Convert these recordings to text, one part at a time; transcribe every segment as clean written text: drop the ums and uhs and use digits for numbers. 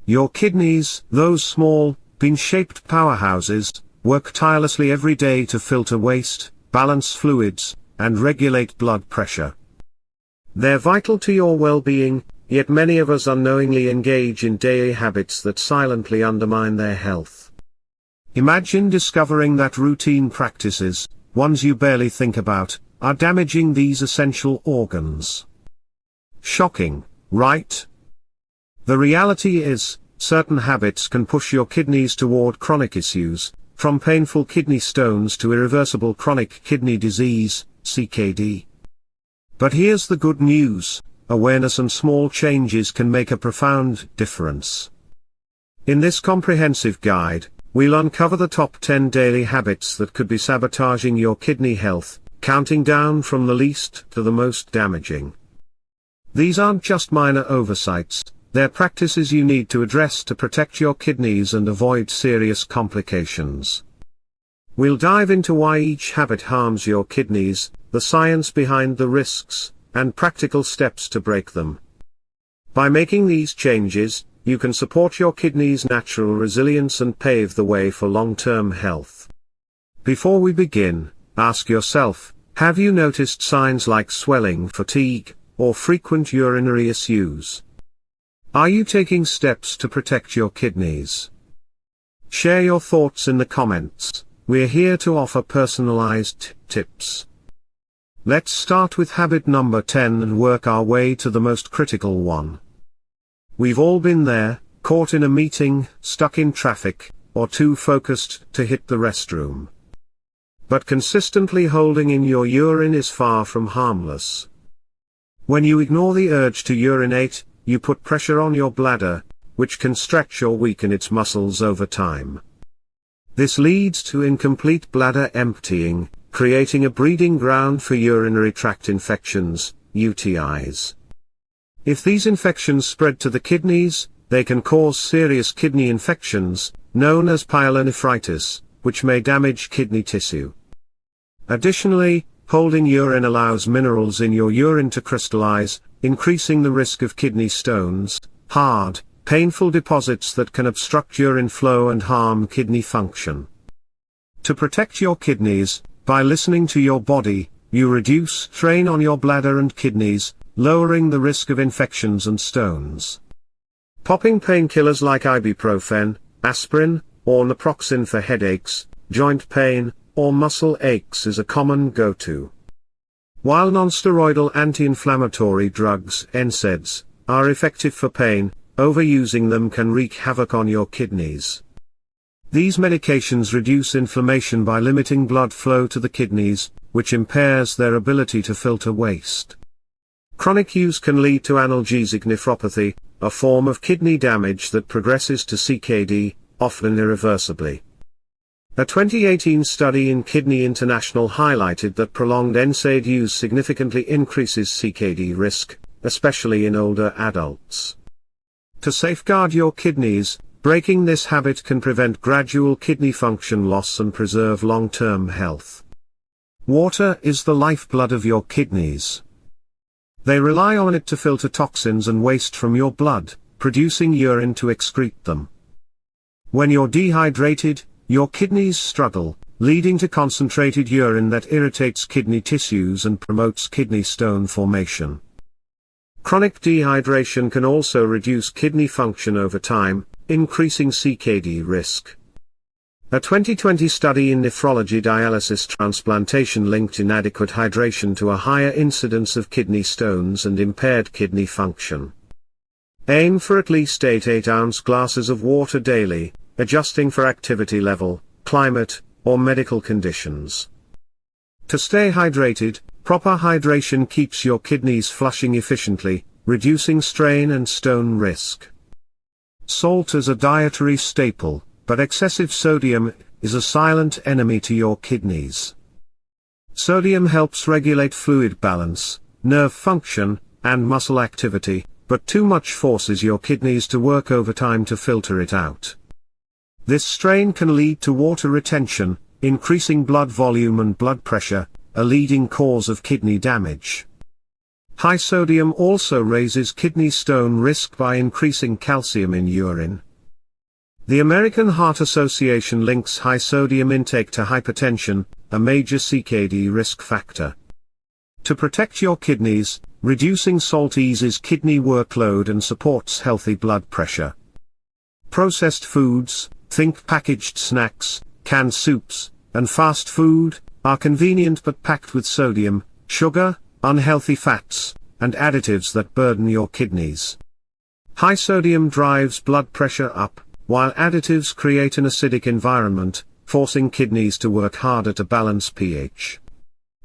Your kidneys, those small, bean-shaped powerhouses, work tirelessly every day to filter waste, balance fluids, and regulate blood pressure. They're vital to your well-being, yet many of us unknowingly engage in daily habits that silently undermine their health. Imagine discovering that routine practices, ones you barely think about, are damaging these essential organs. Shocking, right? The reality is, certain habits can push your kidneys toward chronic issues, from painful kidney stones to irreversible chronic kidney disease, CKD. But here's the good news: awareness and small changes can make a profound difference. In this comprehensive guide, we'll uncover the top 10 daily habits that could be sabotaging your kidney health, counting down from the least to the most damaging. These aren't just minor oversights, they're practices you need to address to protect your kidneys and avoid serious complications. We'll dive into why each habit harms your kidneys, the science behind the risks, and practical steps to break them. By making these changes, you can support your kidneys' natural resilience and pave the way for long-term health. Before we begin, ask yourself, have you noticed signs like swelling, fatigue, or frequent urinary issues? Are you taking steps to protect your kidneys? Share your thoughts in the comments. We're here to offer personalized tips. Let's start with habit number 10 and work our way to the most critical one. We've all been there, caught in a meeting, stuck in traffic, or too focused to hit the restroom. But consistently holding in your urine is far from harmless. When you ignore the urge to urinate, you put pressure on your bladder, which can stretch or weaken its muscles over time. This leads to incomplete bladder emptying, creating a breeding ground for urinary tract infections, UTIs. If these infections spread to the kidneys, they can cause serious kidney infections, known as pyelonephritis, which may damage kidney tissue. Additionally, holding urine allows minerals in your urine to crystallize, increasing the risk of kidney stones, hard, painful deposits that can obstruct urine flow and harm kidney function. To protect your kidneys, by listening to your body, you reduce strain on your bladder and kidneys, lowering the risk of infections and stones. Popping painkillers like ibuprofen, aspirin, or naproxen for headaches, joint pain, or muscle aches is a common go-to. While non-steroidal anti-inflammatory drugs, NSAIDs, are effective for pain, overusing them can wreak havoc on your kidneys. These medications reduce inflammation by limiting blood flow to the kidneys, which impairs their ability to filter waste. Chronic use can lead to analgesic nephropathy, a form of kidney damage that progresses to CKD, often irreversibly. A 2018 study in Kidney International highlighted that prolonged NSAID use significantly increases CKD risk, especially in older adults. To safeguard your kidneys, breaking this habit can prevent gradual kidney function loss and preserve long-term health. Water is the lifeblood of your kidneys. They rely on it to filter toxins and waste from your blood, producing urine to excrete them. When you're dehydrated, your kidneys struggle, leading to concentrated urine that irritates kidney tissues and promotes kidney stone formation. Chronic dehydration can also reduce kidney function over time, increasing CKD risk. A 2020 study in nephrology dialysis transplantation linked inadequate hydration to a higher incidence of kidney stones and impaired kidney function. Aim for at least 8 8-ounce glasses of water daily, adjusting for activity level, climate, or medical conditions. To stay hydrated, proper hydration keeps your kidneys flushing efficiently, reducing strain and stone risk. Salt is a dietary staple, but excessive sodium is a silent enemy to your kidneys. Sodium helps regulate fluid balance, nerve function, and muscle activity, but too much forces your kidneys to work overtime to filter it out. This strain can lead to water retention, increasing blood volume and blood pressure, a leading cause of kidney damage. High sodium also raises kidney stone risk by increasing calcium in urine. The American Heart Association links high sodium intake to hypertension, a major CKD risk factor. To protect your kidneys, reducing salt eases kidney workload and supports healthy blood pressure. Processed foods, think packaged snacks, canned soups, and fast food, are convenient but packed with sodium, sugar, unhealthy fats, and additives that burden your kidneys. High sodium drives blood pressure up, while additives create an acidic environment, forcing kidneys to work harder to balance pH.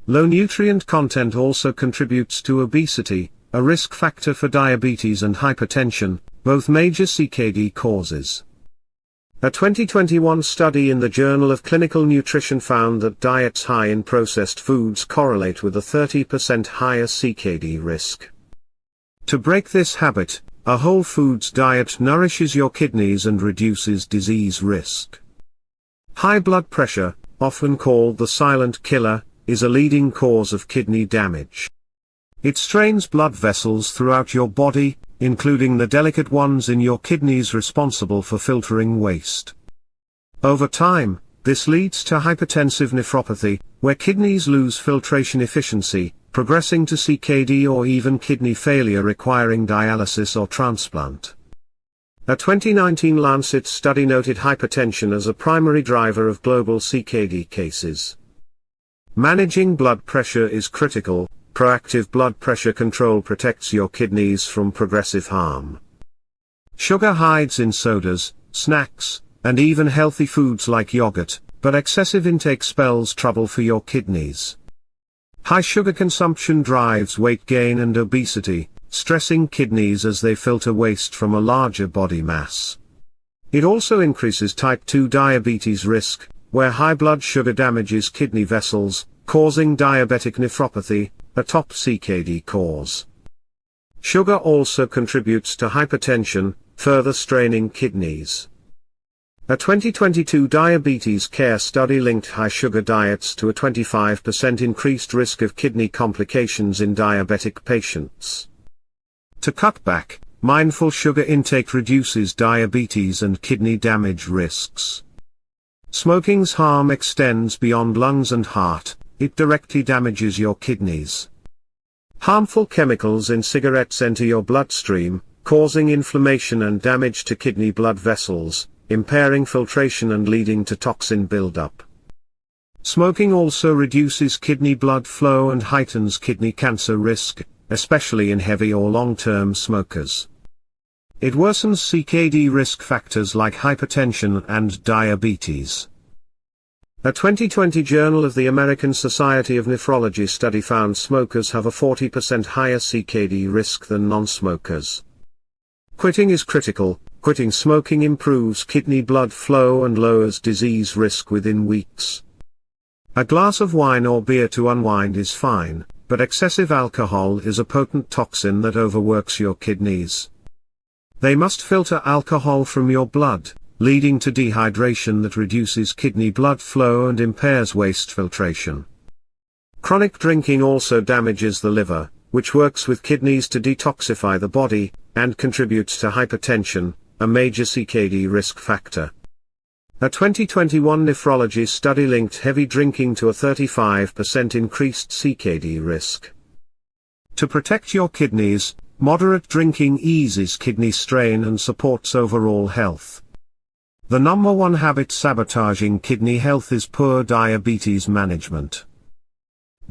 Low nutrient content also contributes to obesity, a risk factor for diabetes and hypertension, both major CKD causes. A 2021 study in the Journal of Clinical Nutrition found that diets high in processed foods correlate with a 30% higher CKD risk. To break this habit, a whole foods diet nourishes your kidneys and reduces disease risk. High blood pressure, often called the silent killer, is a leading cause of kidney damage. It strains blood vessels throughout your body, including the delicate ones in your kidneys responsible for filtering waste. Over time, this leads to hypertensive nephropathy, where kidneys lose filtration efficiency, progressing to CKD or even kidney failure requiring dialysis or transplant. A 2019 Lancet study noted hypertension as a primary driver of global CKD cases. Managing blood pressure is critical. Proactive blood pressure control protects your kidneys from progressive harm. Sugar hides in sodas, snacks, and even healthy foods like yogurt, but excessive intake spells trouble for your kidneys. High sugar consumption drives weight gain and obesity, stressing kidneys as they filter waste from a larger body mass. It also increases type 2 diabetes risk, where high blood sugar damages kidney vessels, causing diabetic nephropathy, a top CKD cause. Sugar also contributes to hypertension, further straining kidneys. A 2022 diabetes care study linked high sugar diets to a 25% increased risk of kidney complications in diabetic patients. To cut back, mindful sugar intake reduces diabetes and kidney damage risks. Smoking's harm extends beyond lungs and heart. It directly damages your kidneys. Harmful chemicals in cigarettes enter your bloodstream, causing inflammation and damage to kidney blood vessels, impairing filtration and leading to toxin buildup. Smoking also reduces kidney blood flow and heightens kidney cancer risk, especially in heavy or long-term smokers. It worsens CKD risk factors like hypertension and diabetes. A 2020 Journal of the American Society of Nephrology study found smokers have a 40% higher CKD risk than non-smokers. Quitting is critical. Quitting smoking improves kidney blood flow and lowers disease risk within weeks. A glass of wine or beer to unwind is fine, but excessive alcohol is a potent toxin that overworks your kidneys. They must filter alcohol from your blood, leading to dehydration that reduces kidney blood flow and impairs waste filtration. Chronic drinking also damages the liver, which works with kidneys to detoxify the body, and contributes to hypertension, a major CKD risk factor. A 2021 nephrology study linked heavy drinking to a 35% increased CKD risk. To protect your kidneys, moderate drinking eases kidney strain and supports overall health. The number one habit sabotaging kidney health is poor diabetes management.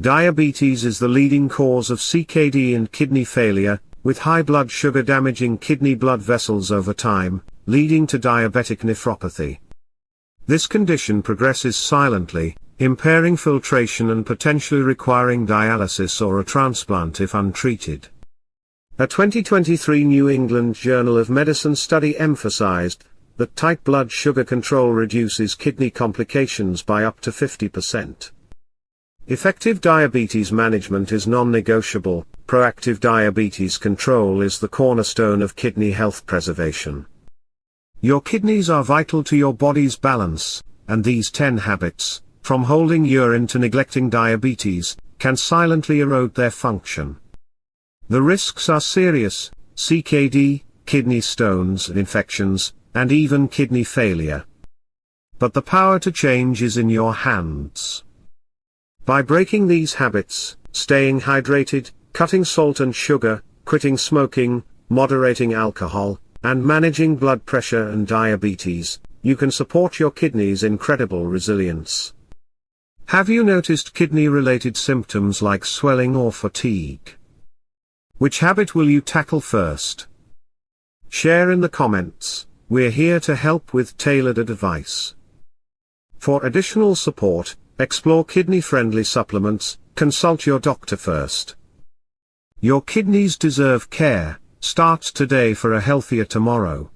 Diabetes is the leading cause of CKD and kidney failure, with high blood sugar damaging kidney blood vessels over time, leading to diabetic nephropathy. This condition progresses silently, impairing filtration and potentially requiring dialysis or a transplant if untreated. A 2023 New England Journal of Medicine study emphasized that tight blood sugar control reduces kidney complications by up to 50%. Effective diabetes management is non-negotiable. Proactive diabetes control is the cornerstone of kidney health preservation. Your kidneys are vital to your body's balance, and these 10 habits, from holding urine to neglecting diabetes, can silently erode their function. The risks are serious: CKD, kidney stones and infections, and even kidney failure. But the power to change is in your hands. By breaking these habits, staying hydrated, cutting salt and sugar, quitting smoking, moderating alcohol, and managing blood pressure and diabetes, you can support your kidneys' incredible resilience. Have you noticed kidney-related symptoms like swelling or fatigue? Which habit will you tackle first? Share in the comments. We're here to help with tailored advice. For additional support, explore kidney-friendly supplements, consult your doctor first. Your kidneys deserve care. Start today for a healthier tomorrow.